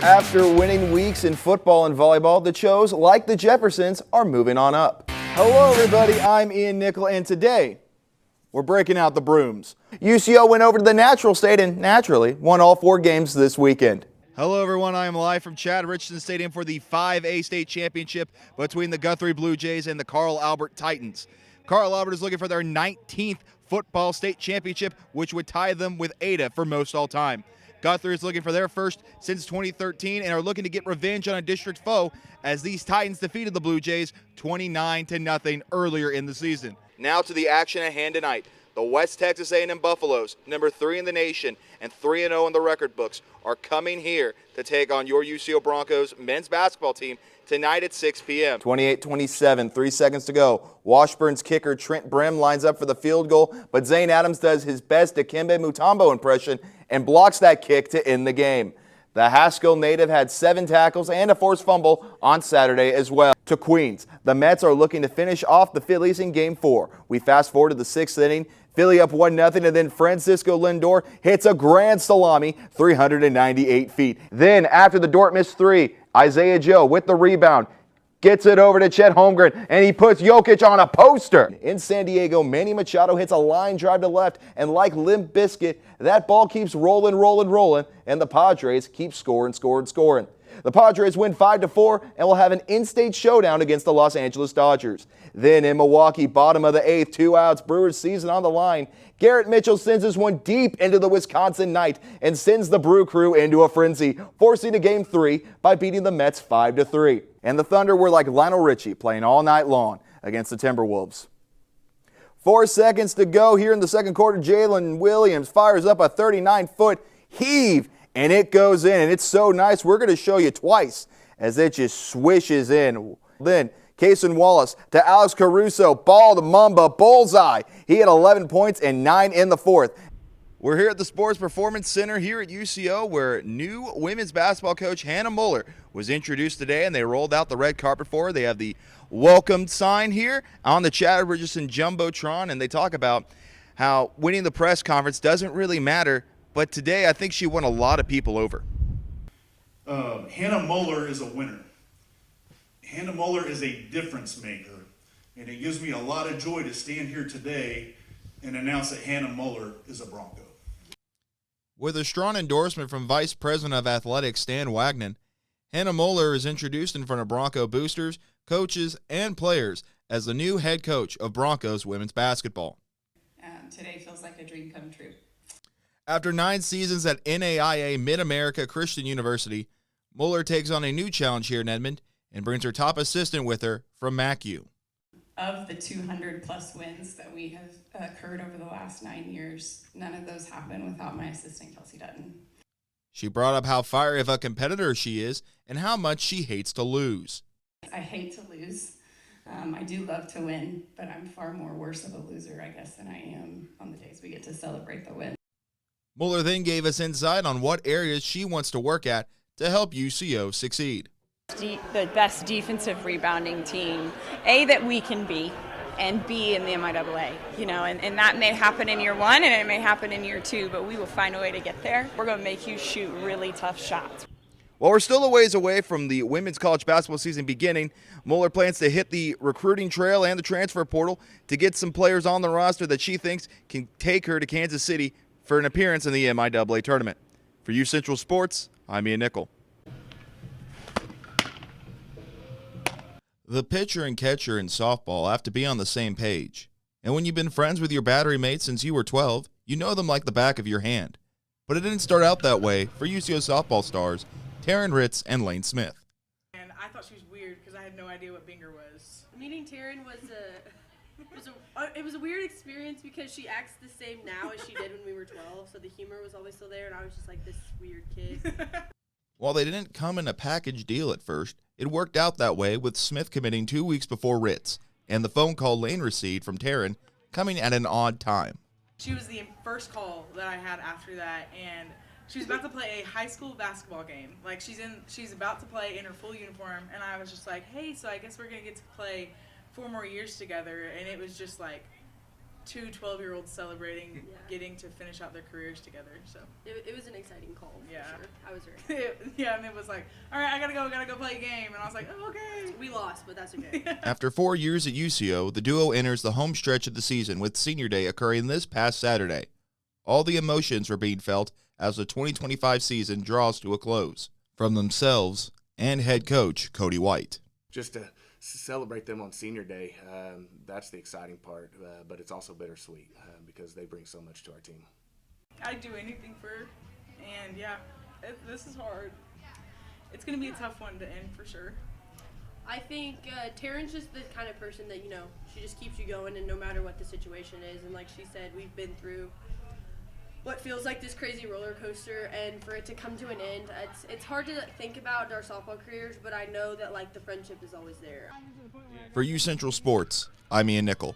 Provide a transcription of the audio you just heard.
After winning weeks in football and volleyball, the Chos, like the Jeffersons, are moving on up. Hello everybody, I'm Ian Nikkel, and today we're breaking out the brooms. UCO went over to the natural state and naturally won all 4 games this weekend. Hello everyone, I am live from Chad Richardson Stadium for the 5A state championship between the Guthrie Blue Jays and the Carl Albert Titans. Carl Albert is looking for their 19th football state championship, which would tie them with Ada for most all time. Guthrie is looking for their first since 2013 and are looking to get revenge on a district foe as these Titans defeated the Blue Jays 29-0 earlier in the season. Now to the action at hand tonight. The West Texas A&M Buffaloes, number 3 in the nation and 3-0 in the record books, are coming here to take on your UCO Broncos men's basketball team tonight at 6 p.m. 28-27, 3 seconds to go. Washburn's kicker Trent Brim lines up for the field goal, but Zane Adams does his best Dikembe Mutombo impression and blocks that kick to end the game. The Haskell native had 7 tackles and a forced fumble on Saturday as well. To Queens, the Mets are looking to finish off the Phillies in Game 4. We fast forward to the 6th inning. Philly up 1-0, and then Francisco Lindor hits a grand salami 398 feet. Then, after the Dort missed 3, Isaiah Joe with the rebound gets it over to Chet Holmgren, and he puts Jokic on a poster. In San Diego, Manny Machado hits a line drive to left, and like Limp Bizkit, that ball keeps rolling, and the Padres keep scoring. The Padres win 5-4 and will have an in-state showdown against the Los Angeles Dodgers. Then in Milwaukee, bottom of the 8th, 2 outs, Brewers season on the line. Garrett Mitchell sends this one deep into the Wisconsin night and sends the Brew Crew into a frenzy, forcing a Game 3 by beating the Mets 5-3. And the Thunder were like Lionel Richie, playing all night long against the Timberwolves. 4 seconds to go here in the second quarter. Jalen Williams fires up a 39-foot heave, and it goes in, and it's so nice. We're going to show you twice as it just swishes in. Then Cason Wallace to Alex Caruso, ball to Mamba, bullseye. He had 11 points and 9 in the 4th. We're here at the Sports Performance Center here at UCO, where new women's basketball coach Hannah Muller was introduced today, and they rolled out the red carpet for her. They have the welcome sign here on the Chad Richardson Jumbotron, and they talk about how winning the press conference doesn't really matter, but today I think she won a lot of people over. Hannah Muller is a winner. Hannah Muller is a difference maker, and it gives me a lot of joy to stand here today and announce that Hannah Muller is a Bronco. With a strong endorsement from Vice President of Athletics Stan Wagner, Hannah Muller is introduced in front of Bronco boosters, coaches, and players as the new head coach of Broncos women's basketball. Today feels like a dream come true. After 9 seasons at NAIA Mid-America Christian University, Muller takes on a new challenge here in Edmond and brings her top assistant with her from MACU. Of the 200-plus wins that we have occurred over the last 9 years, none of those happened without my assistant, Kelsey Dutton. She brought up how fiery of a competitor she is and how much she hates to lose. I hate to lose. I do love to win, but I'm far more worse of a loser, I guess, than I am on the days we get to celebrate the win. Muller then gave us insight on what areas she wants to work at to help UCO succeed. The best defensive rebounding team, A, that we can be, and B, in the MIAA. And that may happen in year 1 and it may happen in year 2, but we will find a way to get there. We're going to make you shoot really tough shots. While we're still a ways away from the women's college basketball season beginning, Muller plans to hit the recruiting trail and the transfer portal to get some players on the roster that she thinks can take her to Kansas City for an appearance in the MIAA tournament. For U Central Sports, I'm Ian Nikkel. The pitcher and catcher in softball have to be on the same page. And when you've been friends with your battery mates since you were 12, you know them like the back of your hand. But it didn't start out that way for UCO softball stars Taryn Ritz and Lane Smith. And I thought she was weird because I had no idea what Binger was. Meeting Taryn was a weird experience because she acts the same now as she did when we were 12, so the humor was always still there, and I was just like this weird kid. While they didn't come in a package deal at first, it worked out that way with Smith committing 2 weeks before Ritz, and the phone call Lane received from Taryn coming at an odd time. She was the first call that I had after that, and she was about to play a high school basketball game. Like she's about to play in her full uniform, and I was just like, hey, so I guess we're gonna get to play 4 more years together. And it was just like, two 12-year-olds celebrating Yeah. getting to finish out their careers together. So It was an exciting call. For Yeah. sure. I was very yeah, and it was like, all right, I gotta go play a game, and I was like, oh, okay. We lost, but that's okay. After 4 years at UCO, the duo enters the home stretch of the season with Senior Day occurring this past Saturday. All the emotions are being felt as the 2025 season draws to a close. From themselves and head coach Cody White. Just to celebrate them on Senior Day, that's the exciting part, but it's also bittersweet because they bring so much to our team. I'd do anything for her, and yeah, this is hard. It's gonna be a tough one to end for sure. I think Taryn's just the kind of person that, she just keeps you going, and no matter what the situation is. And like she said, we've been through what feels like this crazy roller coaster, and for it to come to an end, it's hard to think about our softball careers, but I know that the friendship is always there. For U Central Sports, I'm Ian Nikkel.